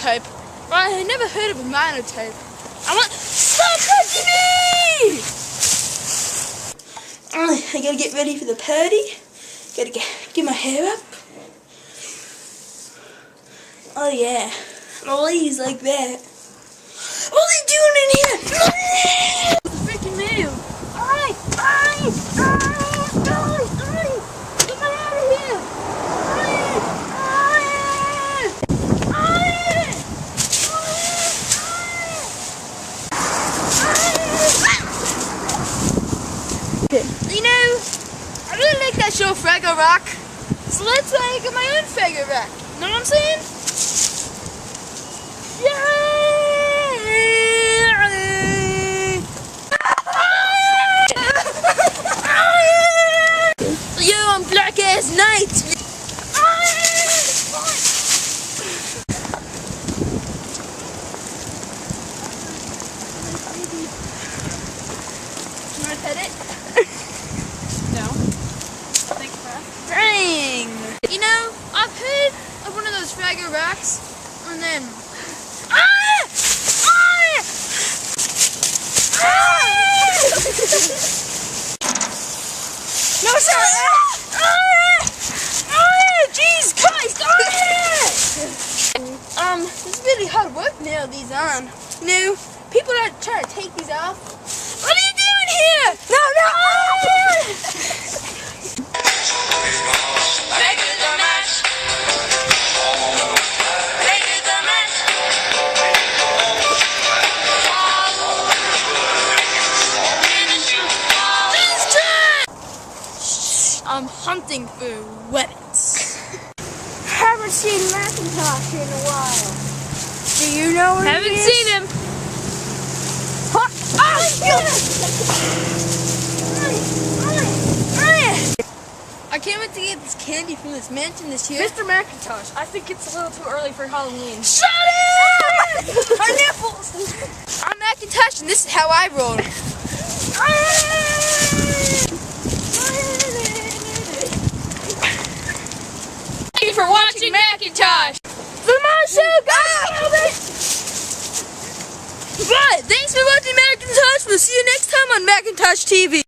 Monotype. Well, I had never heard of a Monotype. Stop touching me! I gotta get ready for the party. Gotta get my hair up. Oh yeah, ladies like that. What are they doing in here? It's a freaking move. Get me out of here! You know, I really like that show Fraggle Rock, so let's get my own Fraggle Rock. You know what I'm saying? Yo, I'm Black Ass Knight. You wanna pet it? No. Thanks, bro. Dang! You know, I've heard of one of those Fraggle Rocks, and then no, sir! Jeez Christ! It's really hard work to nail these on. You know, people are trying to take these off. What are you doing here? No! I'm hunting for weapons. Haven't seen Macintosh in a while. Do you know where he is? Haven't seen him. I can't wait to get this candy from this mansion this year. Mr. Macintosh, I think it's a little too early for Halloween. Shut it! Our nipples! I'm Macintosh and this is how I roll. Thank you for watching Macintosh! The Marshall Guy! But thanks for watching Macintosh. We'll see you next time on Macintosh TV.